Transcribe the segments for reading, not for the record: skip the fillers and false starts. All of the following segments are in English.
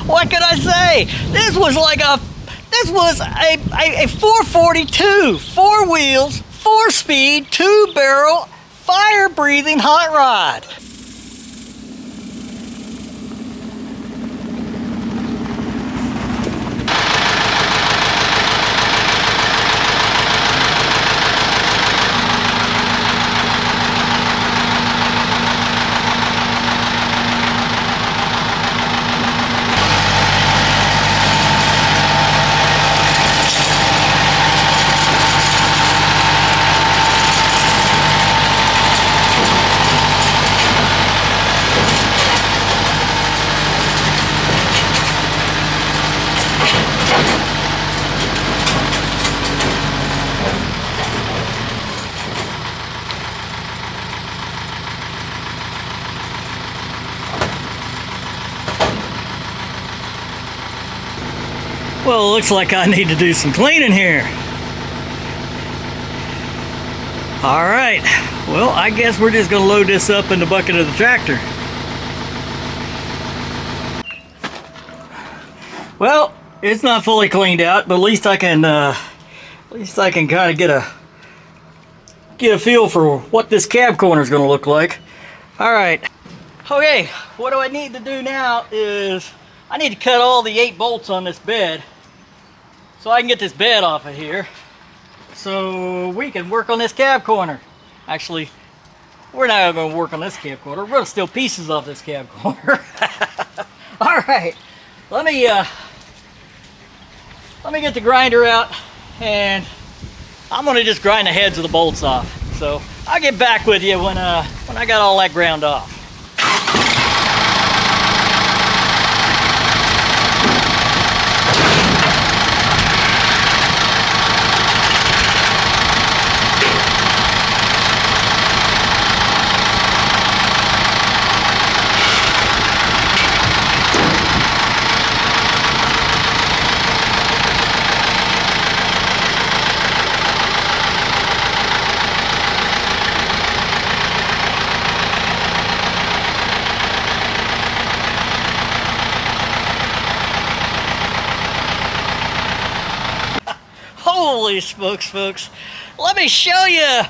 What can I say? This was a 442, 4 wheels, 4-speed, 2-barrel, fire-breathing hot rod. Well, it looks like I need to do some cleaning here. All right, well, I guess we're just gonna load this up in the bucket of the tractor. Well, it's not fully cleaned out, but at least I can kind of get a feel for what this cab corner is gonna look like. All right, okay, what do I need to do now is I need to cut all the 8 bolts on this bed so I can get this bed off of here so we can work on this cab corner. Actually, we're not going to work on this cab corner. We're going to steal pieces off this cab corner. All right, let me get the grinder out, and I'm going to just grind the heads of the bolts off. So I'll get back with you when I got all that ground off. Holy smokes, folks. Let me show you.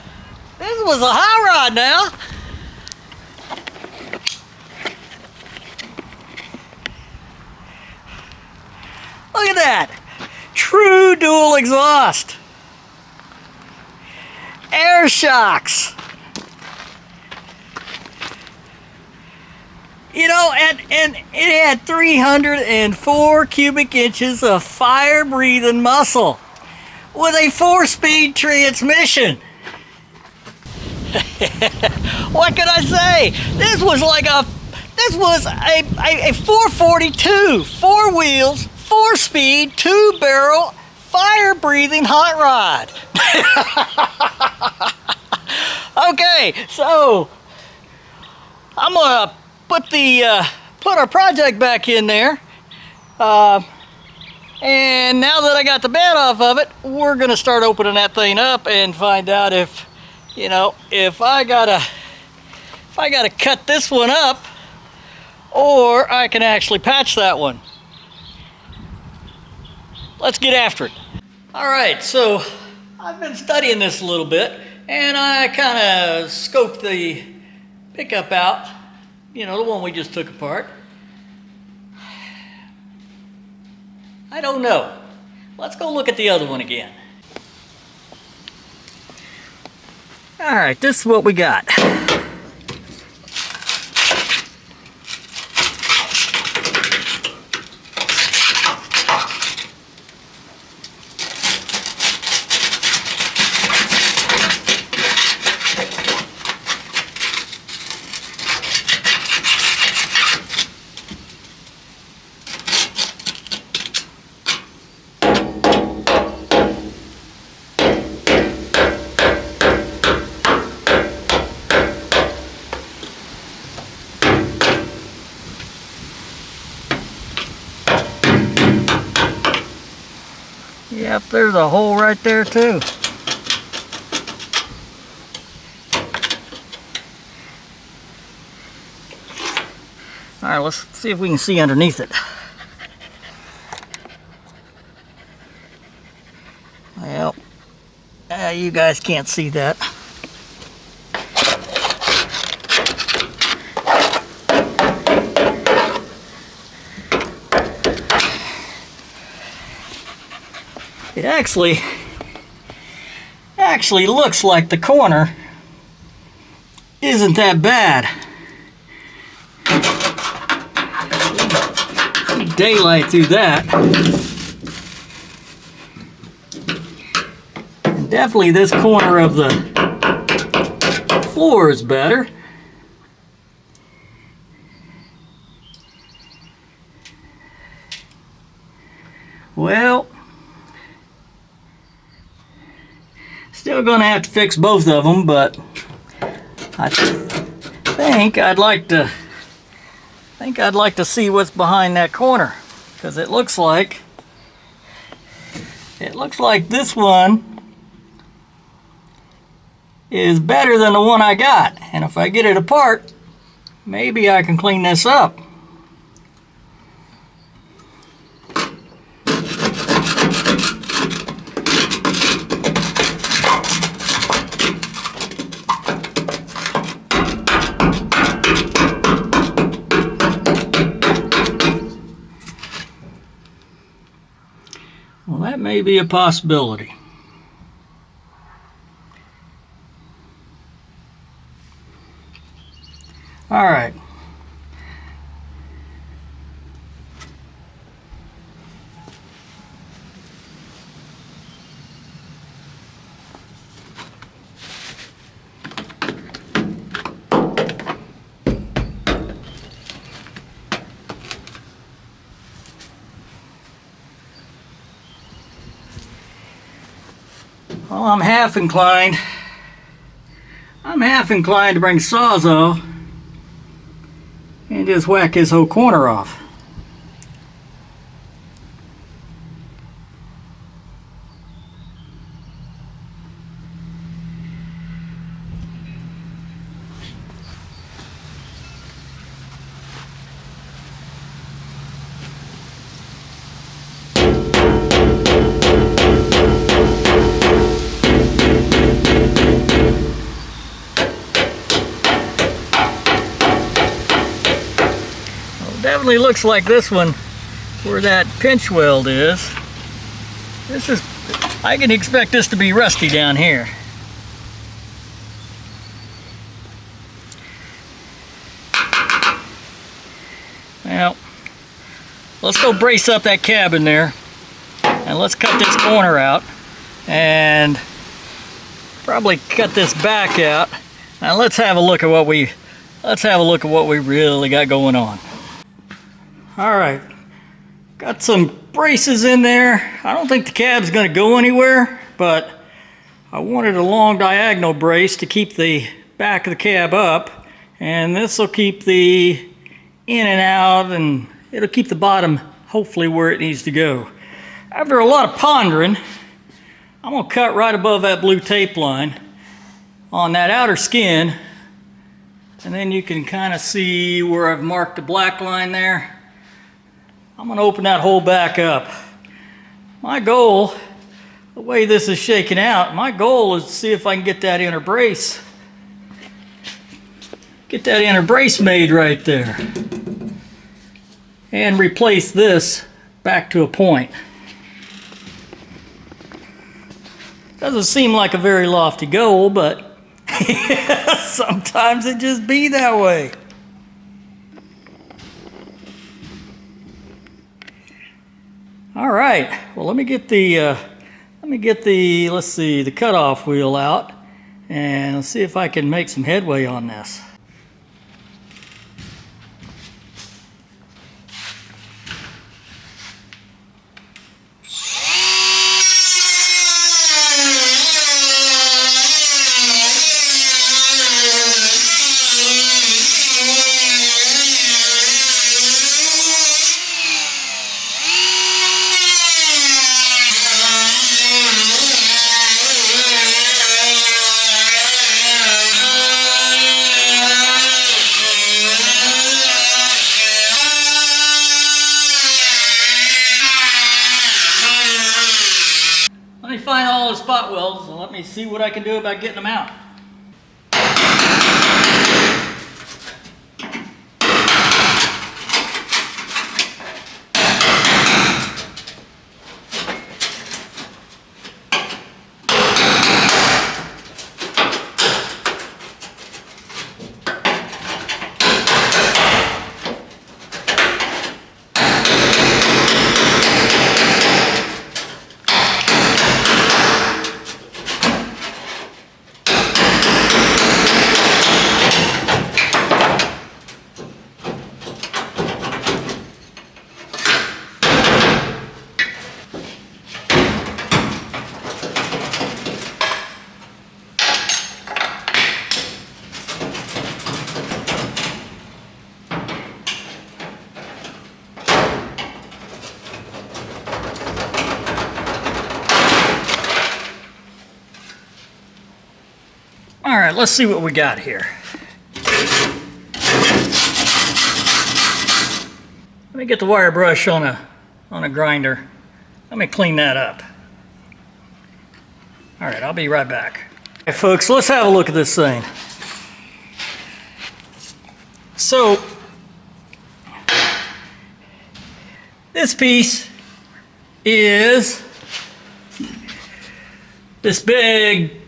This was a hot rod now. Look at that. True dual exhaust. Air shocks. You know, and it had 304 cubic inches of fire-breathing muscle with a 4-speed transmission. What can I say? This was a 442, 4 wheels, 4-speed, 2-barrel, fire-breathing hot rod. Okay, so I'm gonna put our project back in there. And now that I got the bed off of it, we're gonna start opening that thing up and find out if, you know, if I gotta cut this one up, or I can actually patch that one. Let's get after it. All right, so I've been studying this a little bit, and I kind of scoped the pickup out, you know, the one we just took apart. I don't know. Let's go look at the other one again. All right, this is what we got. Yep, there's a hole right there too. All right, let's see if we can see underneath it. Well, you guys can't see that. It actually looks like the corner isn't that bad. Daylight through that. And definitely this corner of the floor is better. Well, still gonna have to fix both of them, but I think I'd like to see what's behind that corner, because it looks like this one is better than the one I got, and if I get it apart, maybe I can clean this up. Well, that may be a possibility. All right. Well, I'm half inclined to bring Sawzall and just whack his whole corner off. Definitely looks like this one, where that pinch weld is. I can expect this to be rusty down here. Well, let's go brace up that cab in there, and let's cut this corner out, and probably cut this back out. Now let's have a look at what we really got going on. All right, got some braces in there. I don't think the cab's going to go anywhere, but I wanted a long diagonal brace to keep the back of the cab up, and this will keep the in and out, and it'll keep the bottom hopefully where it needs to go. After a lot of pondering, I'm going to cut right above that blue tape line on that outer skin, and then you can kind of see where I've marked the black line there. I'm going to open that hole back up. My goal, the way this is shaking out, my goal is to see if I can get that inner brace. Get that inner brace made right there. And replace this back to a point. Doesn't seem like a very lofty goal, but sometimes it just be that way. All right, well, let me get the the cutoff wheel out, and let's see if I can make some headway on this. did find all the spot welds, so let me see what I can do about getting them out. All right, let's see what we got here. Let me get the wire brush on a grinder. Let me clean that up. All right, I'll be right back. Okay, folks, let's have a look at this thing. So, this piece is this big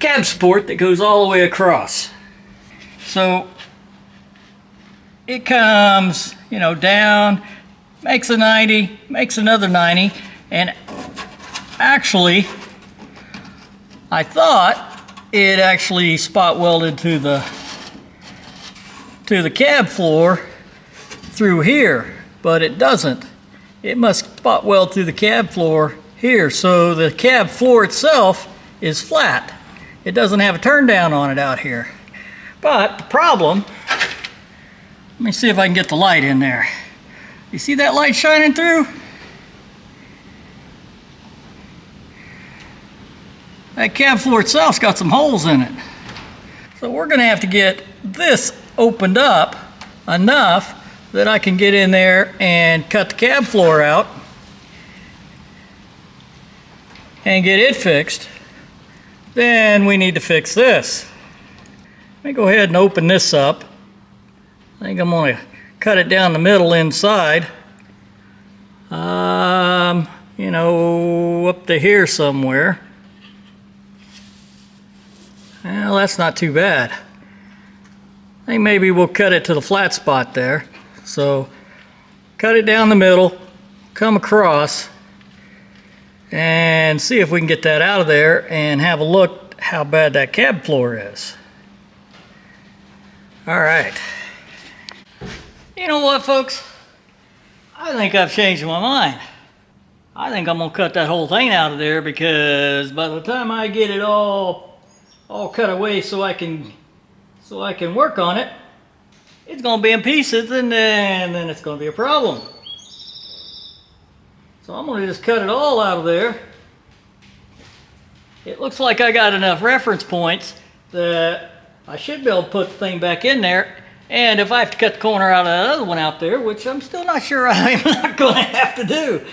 cab support that goes all the way across. So it comes, you know, down, makes a 90, makes another 90, and actually I thought it actually spot welded to the cab floor through here, but it doesn't. It must spot weld through the cab floor here, so the cab floor itself is flat. It doesn't have a turn down on it out here. But the problem, let me see if I can get the light in there. You see that light shining through? That cab floor itself's got some holes in it. So we're gonna have to get this opened up enough that I can get in there and cut the cab floor out and get it fixed. Then we need to fix this. Let me go ahead and open this up. I think I'm going to cut it down the middle inside. You know, up to here somewhere. Well, that's not too bad. I think maybe we'll cut it to the flat spot there. So, cut it down the middle, come across, and see if we can get that out of there and have a look how bad that cab floor is. All right. You know what, folks? I think I've changed my mind. I think I'm gonna cut that whole thing out of there, because by the time I get it all cut away so I can work on it, it's gonna be in pieces, and then it's gonna be a problem. So I'm going to just cut it all out of there. It looks like I got enough reference points that I should be able to put the thing back in there. And if I have to cut the corner out of that other one out there, which I'm still not sure I'm not going to have to do,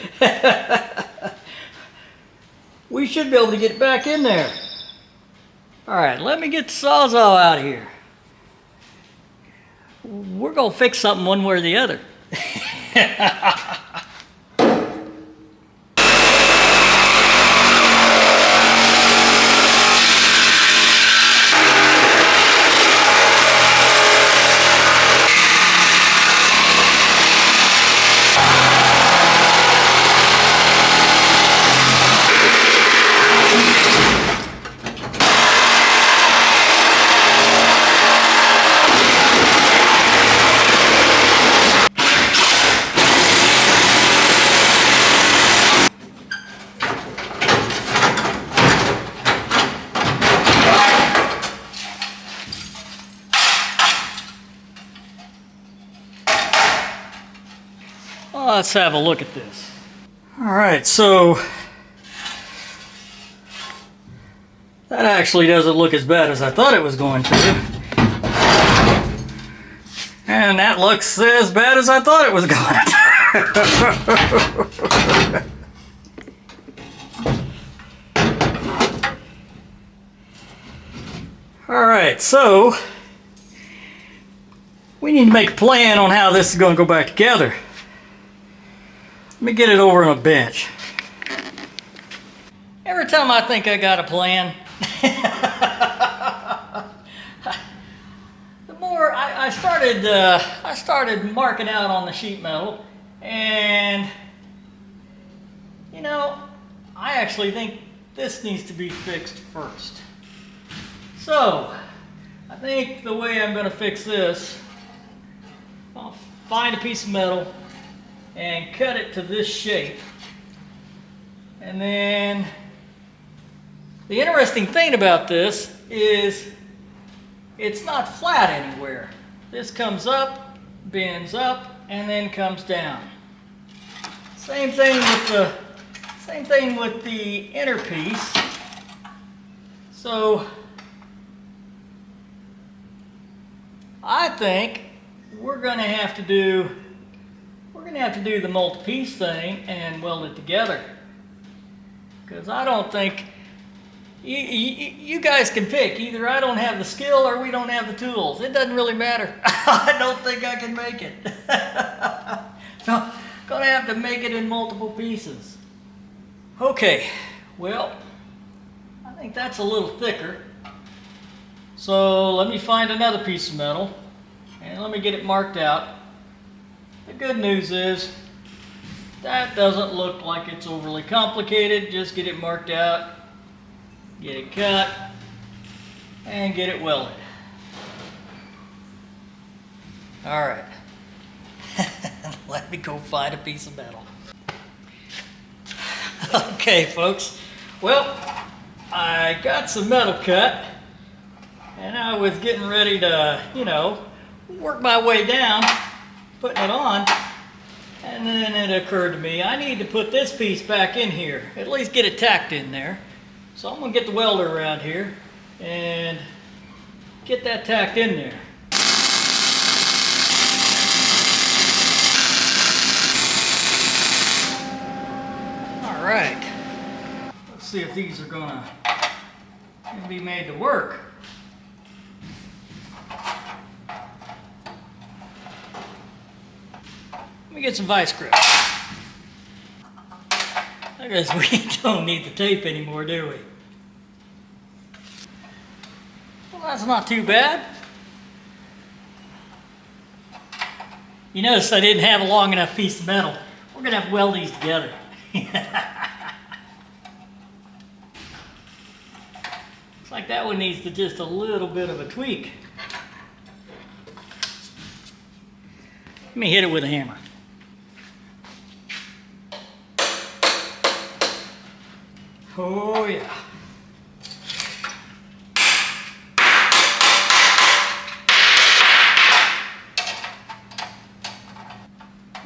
we should be able to get it back in there. All right, let me get the Sawzall out of here. We're going to fix something one way or the other. Let's have a look at this. All right, so that actually doesn't look as bad as I thought it was going to. And that looks as bad as I thought it was going to. Alright, so we need to make a plan on how this is going to go back together. Let me get it over on a bench. Every time I think I got a plan, the more I started marking out on the sheet metal, and you know, I actually think this needs to be fixed first. So, I think the way I'm going to fix this, I'll find a piece of metal and cut it to this shape. And then, the interesting thing about this is it's not flat anywhere. This comes up, bends up, and then comes down. Same thing with the inner piece. So I think we're going to have to do the multi-piece thing and weld it together. Because I don't think you guys can pick. Either I don't have the skill or we don't have the tools. It doesn't really matter. I don't think I can make it. So I'm going to have to make it in multiple pieces. Okay, well, I think that's a little thicker. So let me find another piece of metal and let me get it marked out. The good news is that doesn't look like it's overly complicated. Just get it marked out, get it cut, and get it welded. All right, let me go find a piece of metal. Okay, folks, well, I got some metal cut, and I was getting ready to, you know, work my way down, putting it on, and then it occurred to me, I need to put this piece back in here, at least get it tacked in there. So I'm going to get the welder around here and get that tacked in there. All right, let's see if these are going to be made to work. Let me get some vice grips. I guess we don't need the tape anymore, do we? Well, that's not too bad. You notice I didn't have a long enough piece of metal. We're going to have to weld these together. Looks like that one needs just a little bit of a tweak. Let me hit it with a hammer. Oh yeah.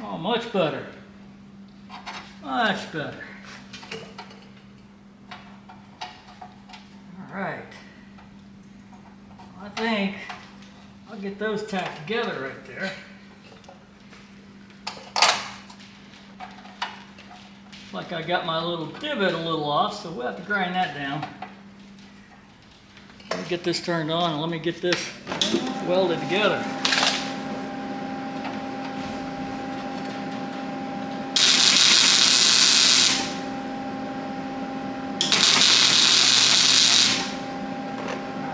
Oh, much better. Much better. All right. I think I'll get those tacked together right there. Like I got my little divot a little off, so we'll have to grind that down. Let me get this turned on and let me get this welded together.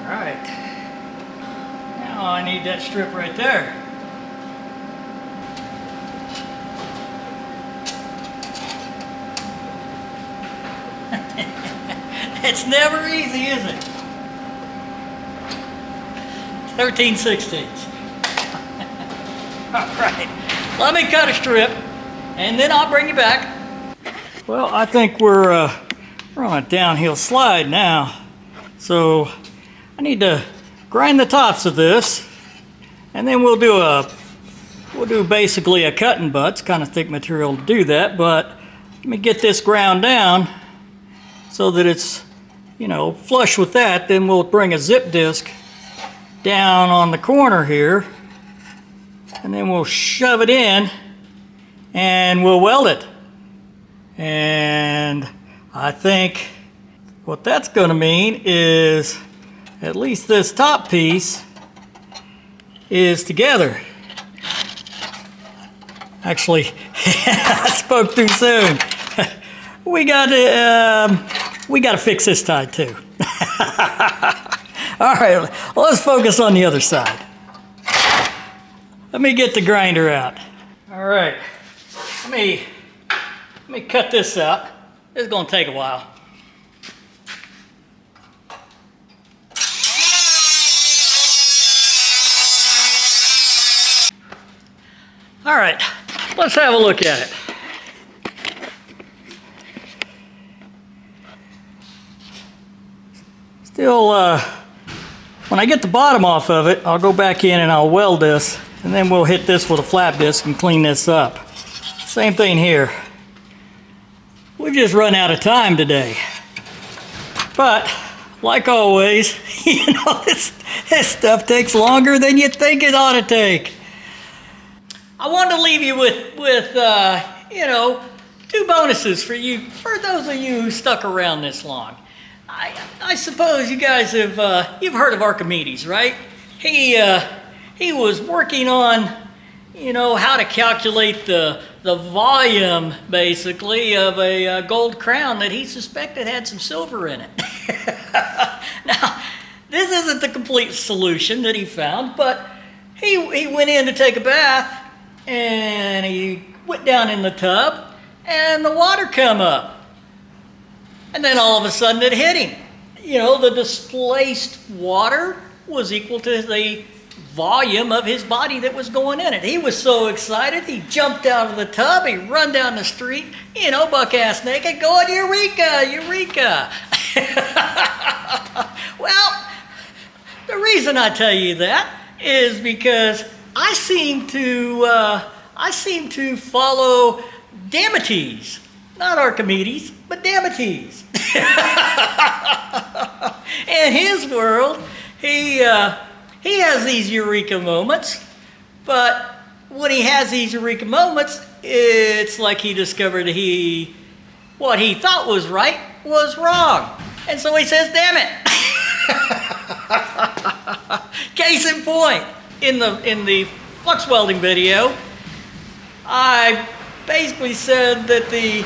All right. Now I need that strip right there. It's never easy, is it? 13/16. All right, let me cut a strip, and then I'll bring you back. Well, I think we're on a downhill slide now, so I need to grind the tops of this, and then we'll do basically a cutting butt. It's kind of thick material to do that, but let me get this ground down so that it's, you know, flush with that. Then we'll bring a zip disc down on the corner here, and then we'll shove it in and we'll weld it. And I think what that's going to mean is at least this top piece is together. Actually, I spoke too soon. We got to fix this side too. All right, let's focus on the other side. Let me get the grinder out. All right, let me cut this out. This is going to take a while. All right, let's have a look at it. Still, when I get the bottom off of it, I'll go back in and I'll weld this, and then we'll hit this with a flat disc and clean this up. Same thing here. We've just run out of time today. But, like always, you know, this stuff takes longer than you think it ought to take. I wanted to leave you with you know, 2 bonuses for those of you who stuck around this long. I suppose you guys have, you've heard of Archimedes, right? He was working on, you know, how to calculate the volume, basically, of a gold crown that he suspected had some silver in it. Now, this isn't the complete solution that he found, but he went in to take a bath, and he went down in the tub, and the water come up. And then all of a sudden it hit him. You know, the displaced water was equal to the volume of his body that was going in it. He was so excited, he jumped out of the tub, he run down the street, you know, buck-ass naked, going, "Eureka, Eureka!" Well, the reason I tell you that is because I seem to follow Damocles. Not Archimedes, but Damocles. In his world, he has these eureka moments, but when he has these eureka moments, it's like he discovered what he thought was right was wrong. And so he says, "Damn it." Case in point, in the flux welding video, I basically said that the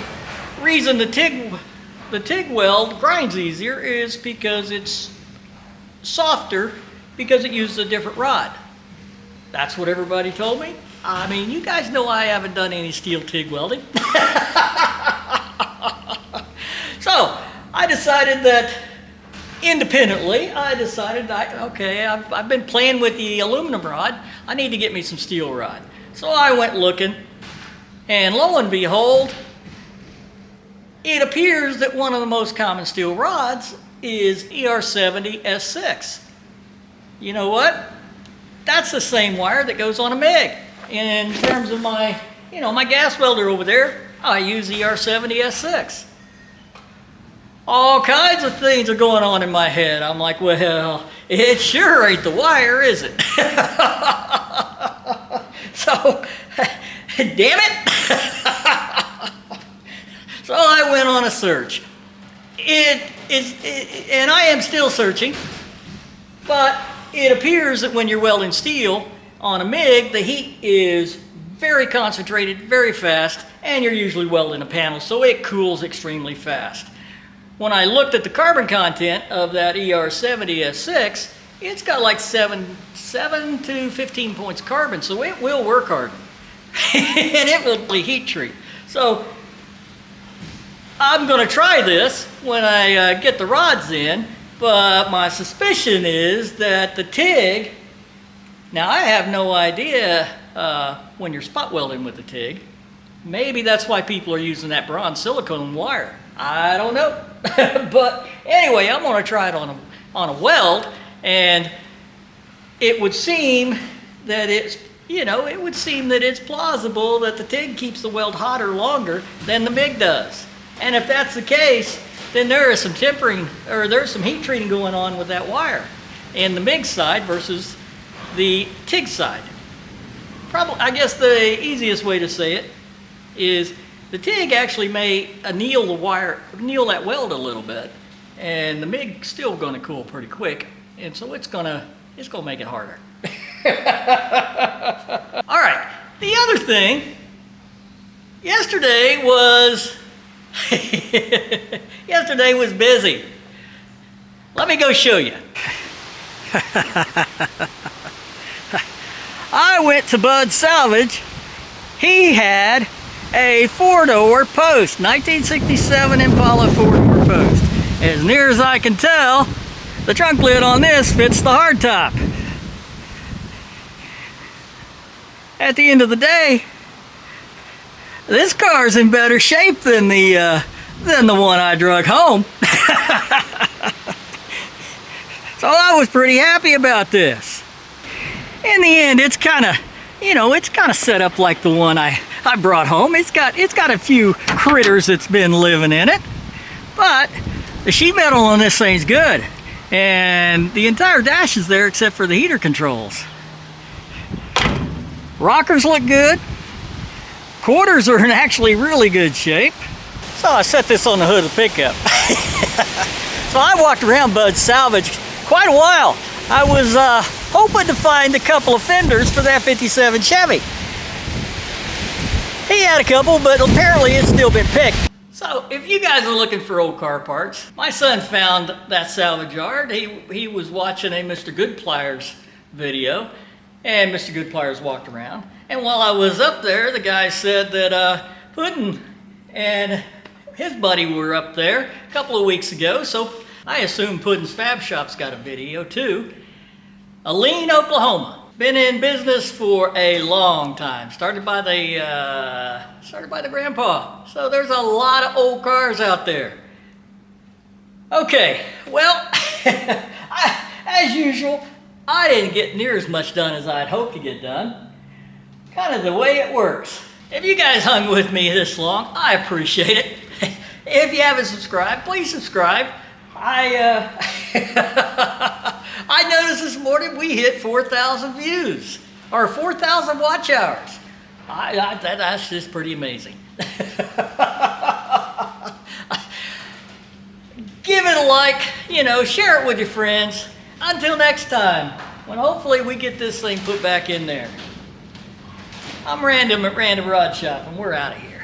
reason the TIG weld grinds easier is because it's softer, because it uses a different rod. That's what everybody told me. I mean, you guys know I haven't done any steel TIG welding. So I decided that independently, okay, I've been playing with the aluminum rod. I need to get me some steel rod. So I went looking, and lo and behold, it appears that one of the most common steel rods is ER70 S6. You know what? That's the same wire that goes on a MIG. In terms of my, you know, my gas welder over there, I use ER70 S6. All kinds of things are going on in my head. I'm like, well, it sure ain't the wire, is it? So, damn it. So I went on a search. And I am still searching, but it appears that when you're welding steel on a MIG, the heat is very concentrated, very fast, and you're usually welding a panel, so it cools extremely fast. When I looked at the carbon content of that ER70 S6, it's got like 7 to 15 points carbon, so it will work hard. And it will heat treat. So I'm going to try this when I get the rods in, but my suspicion is that the TIG, now I have no idea when you're spot welding with the TIG, maybe that's why people are using that bronze silicone wire. I don't know. But anyway, I'm going to try it on a weld, and it would seem that it's, you know, it would seem that it's plausible that the TIG keeps the weld hotter longer than the MIG does. And if that's the case, then there is some tempering, or there's some heat treating going on with that wire in the MIG side versus the TIG side. Probably, I guess the easiest way to say it is the TIG actually may anneal that weld a little bit, and the MIG's still going to cool pretty quick. and so it's gonna make it harder. All right, the other thing, yesterday was busy. Let me go show you. I went to Bud Salvage. He had a 4-door post, 1967 Impala 4-door post. As near as I can tell, the trunk lid on this fits the hardtop. At the end of the day, this car's in better shape than the one I drug home. So I was pretty happy about this. In the end, it's kind of, set up like the one I brought home. It's got a few critters that's been living in it, but the sheet metal on this thing's good, and the entire dash is there except for the heater controls. Rockers look good. Quarters are in actually really good shape. So I set this on the hood of the pickup. So I walked around Bud Salvage quite a while. I was hoping to find a couple of fenders for that 57 Chevy. He had a couple, but apparently it's still been picked. So if you guys are looking for old car parts, my son found that salvage yard. He was watching a Mr. Goodpliers video, and Mr. Goodpliers walked around. And while I was up there, the guy said that Puddin and his buddy were up there a couple of weeks ago, so I assume Puddin's Fab Shop's got a video too. Alene, Oklahoma. Been in business for a long time. Started by the grandpa. So there's a lot of old cars out there. Okay, well, as usual, I didn't get near as much done as I'd hoped to get done. Kind of the way it works. If you guys hung with me this long, I appreciate it. If you haven't subscribed, please subscribe. I noticed this morning we hit 4,000 views, or 4,000 watch hours. That's just pretty amazing. Give it a like, share it with your friends. Until next time, when hopefully we get this thing put back in there. I'm Random at Random Rod Shop, and we're out of here.